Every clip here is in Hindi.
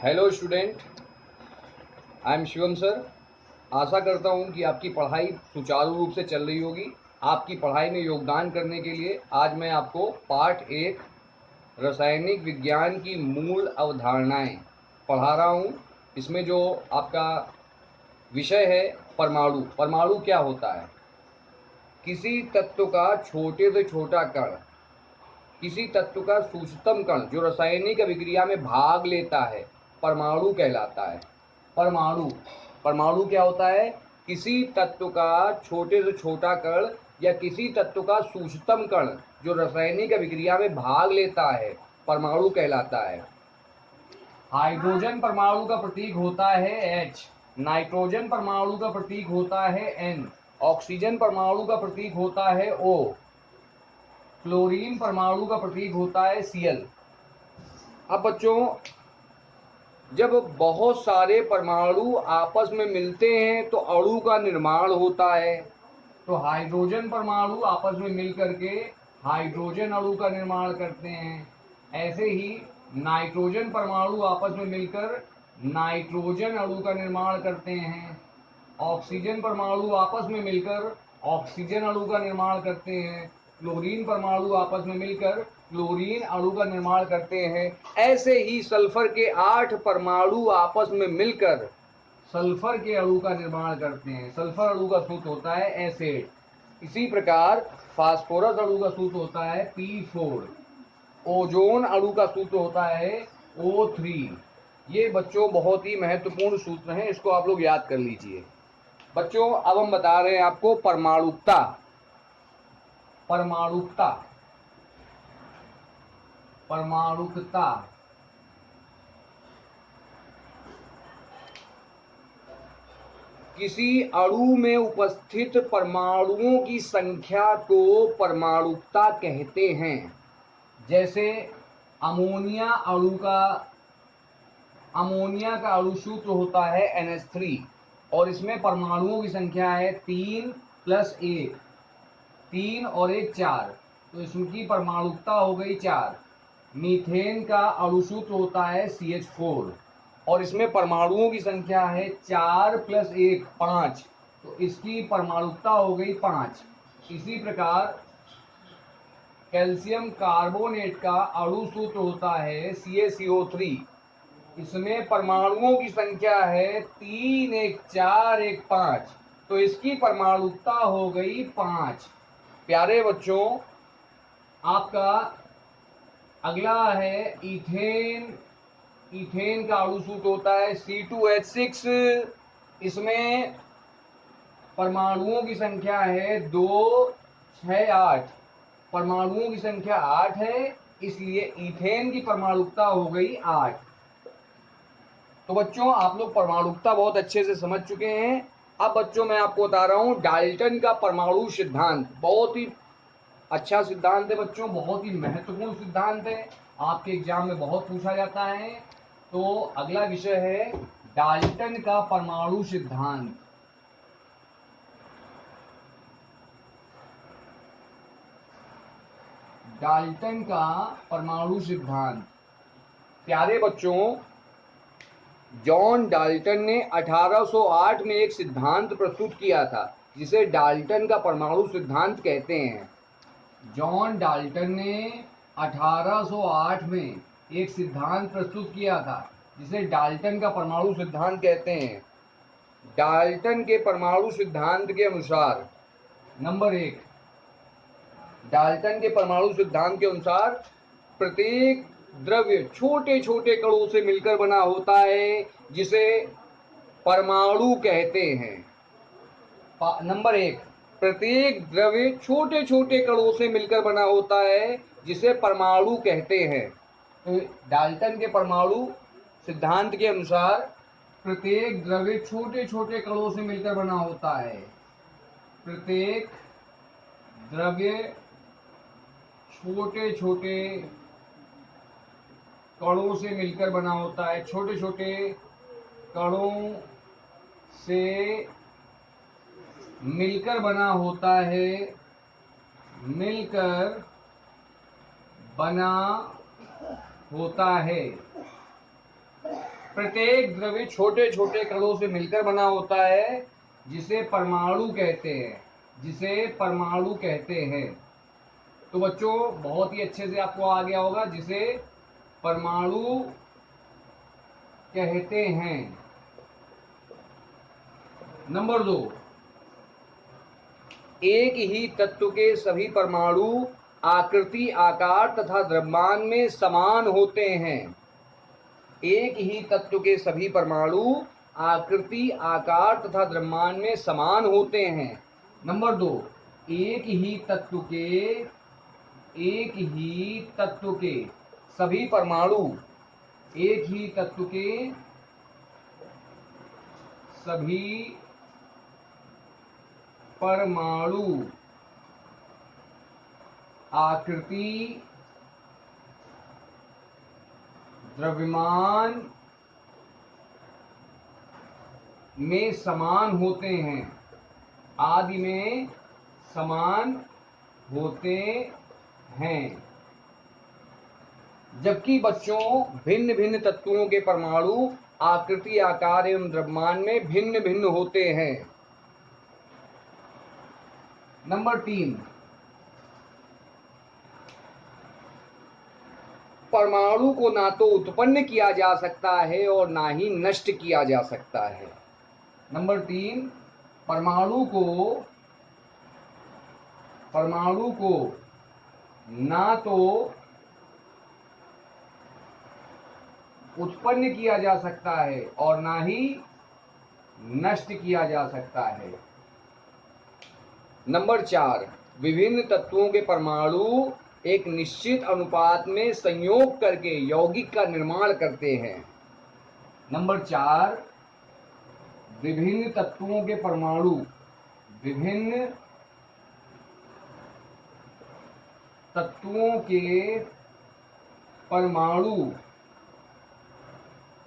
Hello student, I am Shivam sir. आशा करता हूँ कि आपकी पढ़ाई सुचारू रूप से चल रही होगी। आपकी पढ़ाई में योगदान करने के लिए आज मैं आपको पार्ट 1 रासायनिक विज्ञान की मूल अवधारणाएं पढ़ा रहा हूँ। इसमें जो आपका विषय है परमाणु। परमाणु क्या होता है? किसी तत्व का छोटे से छोटा कण, किसी तत्व का सूक्ष्मतम कण जो रासायनिक अभिक्रिया में भाग लेता है, परमाणु कहलाता है। परमाणु परमाणु क्या होता है? किसी तत्व का छोटे से छोटा कण या किसी तत्व का सूक्ष्मतम कण जो रासायनिक अभिक्रिया में भाग लेता है, परमाणु कहलाता है। हाइड्रोजन परमाणु का प्रतीक होता है H, नाइट्रोजन परमाणु का प्रतीक होता है N, ऑक्सीजन परमाणु का प्रतीक होता है O, क्लोरीन परमाणु का प्रतीक होता है Cl। अब बच्चों, जब बहुत सारे परमाणु आपस में मिलते हैं तो अणु का निर्माण होता है। तो हाइड्रोजन परमाणु आपस में मिल करके हाइड्रोजन अणु का निर्माण करते हैं। ऐसे ही नाइट्रोजन परमाणु आपस में मिलकर नाइट्रोजन अणु का निर्माण करते हैं। ऑक्सीजन परमाणु आपस में मिलकर ऑक्सीजन अणु का निर्माण करते हैं। क्लोरीन परमाणु आपस में मिलकर क्लोरीन अणु का निर्माण करते हैं। ऐसे ही सल्फर के 8 परमाणु आपस में मिलकर सल्फर के अणु का निर्माण करते हैं। सल्फर अणु का सूत्र होता है एसिड। इसी प्रकार फास्फोरस अणु का सूत्र होता है P4। ओजोन अणु का सूत्र होता है O3। ये बच्चों बहुत ही महत्वपूर्ण सूत्र हैं, इसको आप लोग याद कर लीजिए। बच्चों, अब हम बता रहे हैं आपको परमाणुकता। परमाणुकता परमाणुकता किसी अणु में उपस्थित परमाणुओं की संख्या को परमाणुकता कहते हैं। जैसे अमोनिया का अणु सूत्र होता है NH3 और इसमें परमाणुओं की संख्या है 3 + 1, 3 और 1 4, तो इसकी परमाणुकता हो गई 4। मीथेन का अणु सूत्र होता है CH4 और इसमें परमाणुओं की संख्या है 4 + 1 5, तो इसकी परमाणुकता हो गई 5। इसी प्रकार कैल्शियम कार्बोनेट का अणु सूत्र होता है CaCO3। इसमें परमाणुओं की संख्या है 3 1 4 1 5, तो इसकी परमाणुकता हो गई 5। प्यारे बच्चों, आपका अगला है इथेन। इथेन का अणु सूत्र होता है C2H6। इसमें परमाणुओं की संख्या है 2 6 8, परमाणुओं की संख्या 8 है, इसलिए इथेन की परमाणुकता हो गई 8। तो बच्चों, आप लोग परमाणुकता बहुत अच्छे से समझ चुके हैं। अब बच्चों, मैं आपको बता रहा हूं डाल्टन का परमाणु सिद्धांत। बहुत ही अच्छा सिद्धांत है बच्चों, बहुत ही महत्वपूर्ण सिद्धांत है, आपके एग्जाम में बहुत पूछा जाता है। तो अगला विषय है डाल्टन का परमाणु सिद्धांत। डाल्टन का परमाणु सिद्धांत। प्यारे बच्चों, जॉन डाल्टन ने 1808 में एक सिद्धांत प्रस्तुत किया था जिसे डाल्टन का परमाणु सिद्धांत कहते हैं। जॉन डाल्टन ने 1808 में एक सिद्धांत प्रस्तुत किया था जिसे डाल्टन का परमाणु सिद्धांत कहते हैं। डाल्टन के परमाणु सिद्धांत के अनुसार, नंबर 1, डाल्टन के परमाणु सिद्धांत के अनुसार प्रत्येक द्रव्य छोटे छोटे कणों से मिलकर बना होता है जिसे परमाणु कहते हैं। नंबर 1, प्रत्येक द्रव्य छोटे छोटे कणों से मिलकर बना होता है जिसे परमाणु कहते हैं। तो डाल्टन के परमाणु सिद्धांत के अनुसार प्रत्येक द्रव्य छोटे छोटे कणों से मिलकर बना होता है। प्रत्येक द्रव्य छोटे छोटे कणों से मिलकर बना होता है। छोटे छोटे कणों से मिलकर बना होता है। मिलकर बना होता है। प्रत्येक द्रव्य छोटे छोटे कणों से मिलकर बना होता है, जिसे परमाणु कहते हैं, जिसे परमाणु कहते हैं। तो बच्चों बहुत ही अच्छे से आपको आ गया होगा, जिसे परमाणु कहते हैं। नंबर 2, एक ही तत्व के सभी परमाणु आकृति, आकार तथा द्रव्यमान में समान होते हैं। एक ही तत्व के सभी परमाणु आकृति, आकार तथा द्रव्यमान में समान होते हैं। नंबर 2, एक ही तत्व के सभी परमाणु, एक ही तत्व के सभी परमाणु आकृति, द्रव्यमान में समान होते हैं, आदि में समान होते हैं। जबकि बच्चों भिन्न भिन्न तत्वों के परमाणु आकृति, आकार एवं द्रव्यमान में भिन्न भिन्न होते हैं। नंबर 3, परमाणु को ना तो उत्पन्न किया जा सकता है और ना ही नष्ट किया जा सकता है। नंबर 3, परमाणु को ना तो उत्पन्न किया जा सकता है और ना ही नष्ट किया जा सकता है। नंबर 4, विभिन्न तत्वों के परमाणु एक निश्चित अनुपात में संयोग करके यौगिक का निर्माण करते हैं। नंबर 4, विभिन्न तत्वों के परमाणु, विभिन्न तत्वों के परमाणु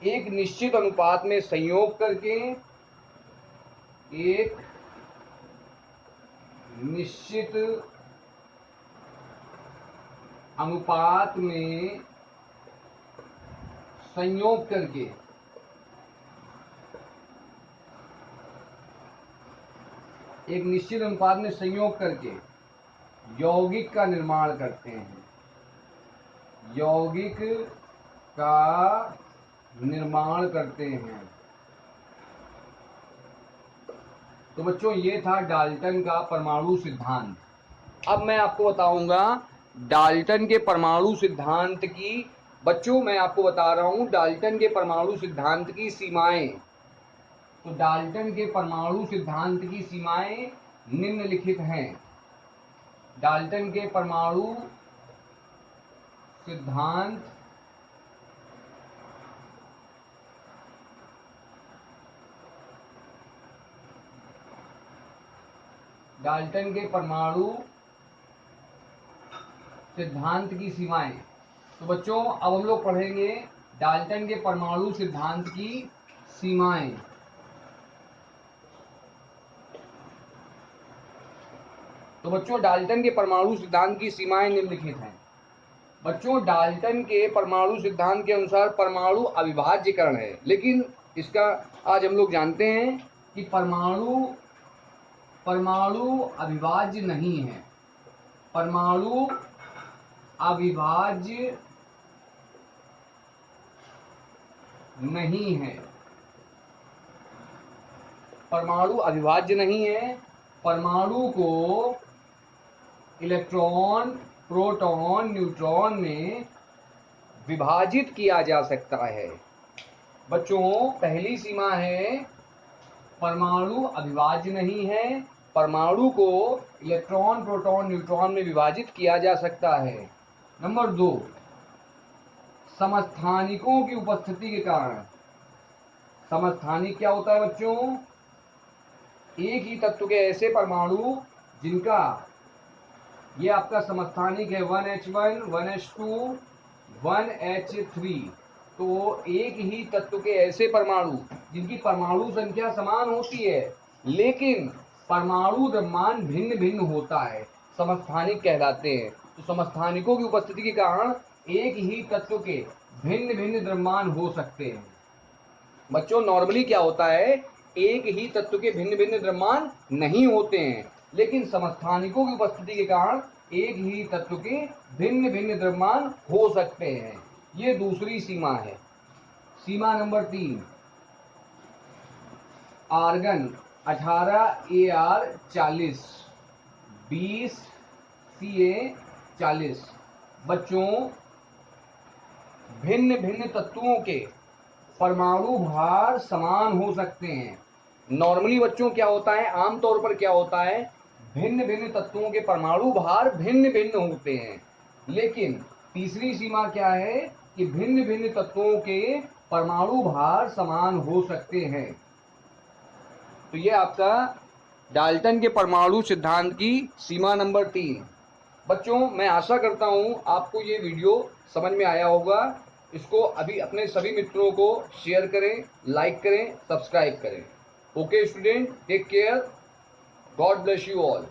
एक निश्चित अनुपात में संयोग करके एक निश्चित अनुपात में संयोग करके एक निश्चित अनुपात में संयोग करके यौगिक का निर्माण करते हैं, यौगिक का निर्माण करते हैं। तो बच्चों ये था डाल्टन का परमाणु सिद्धांत। अब मैं आपको बताऊंगा डाल्टन के परमाणु सिद्धांत की, बच्चों मैं आपको बता रहा हूं डाल्टन के परमाणु सिद्धांत की सीमाएं। तो डाल्टन के परमाणु सिद्धांत की सीमाएं निम्नलिखित हैं। डाल्टन के परमाणु सिद्धांत डाल्टन के परमाणु सिद्धांत की सीमाएं। तो बच्चों अब हम लोग पढ़ेंगे डाल्टन के परमाणु सिद्धांत की सीमाएं। तो बच्चों डाल्टन के परमाणु सिद्धांत की सीमाएं निम्नलिखित हैं। बच्चों डाल्टन के परमाणु सिद्धांत के अनुसार परमाणु अविभाज्य कण है, लेकिन इसका आज हम लोग जानते हैं कि परमाणु अविभाज्य नहीं है। परमाणु अविभाज्य नहीं है। परमाणु अविभाज्य नहीं है। परमाणु को इलेक्ट्रॉन, प्रोटॉन, न्यूट्रॉन में विभाजित किया जा सकता है। बच्चों पहली सीमा है परमाणु अविभाज्य नहीं है, परमाणु को इलेक्ट्रॉन, प्रोटॉन, न्यूट्रॉन में विभाजित किया जा सकता है। नंबर 2, समस्थानिकों की उपस्थिति के कारण। समस्थानिक क्या होता है बच्चों? एक ही तत्व के ऐसे परमाणु जिनका ये आपका समस्थानिक है 1H1, 1H2, 1H3। तो एक ही तत्व के ऐसे परमाणु जिनकी परमाणु संख्या समान होती है लेकिन परमाणु द्रव्यमान भिन्न भिन्न होता है, समस्थानिक कहलाते हैं। तो समस्थानिकों की उपस्थिति के कारण एक ही तत्व के भिन्न भिन्न द्रव्यमान हो सकते हैं। बच्चों नॉर्मली क्या होता है, एक ही तत्व के भिन्न भिन्न द्रव्यमान नहीं होते हैं, लेकिन समस्थानिकों की उपस्थिति के कारण एक ही तत्व के भिन्न भिन्न द्रव्यमान हो सकते हैं। ये दूसरी सीमा है। सीमा नंबर 3, आर्गन 18 AR 40, 20 CA 40। बच्चों भिन्न भिन्न तत्वों के परमाणु भार समान हो सकते हैं। नॉर्मली बच्चों क्या होता है, आमतौर पर क्या होता है, भिन्न भिन्न तत्वों के परमाणु भार भिन्न भिन्न होते हैं। लेकिन तीसरी सीमा क्या है कि भिन्न भिन्न तत्वों के परमाणु भार समान हो सकते हैं। तो ये आपका डाल्टन के परमाणु सिद्धांत की सीमा नंबर 3। बच्चों मैं आशा करता हूं आपको ये वीडियो समझ में आया होगा। इसको अभी अपने सभी मित्रों को शेयर करें, लाइक करें, सब्सक्राइब करें। Okay student, take care, God bless you all.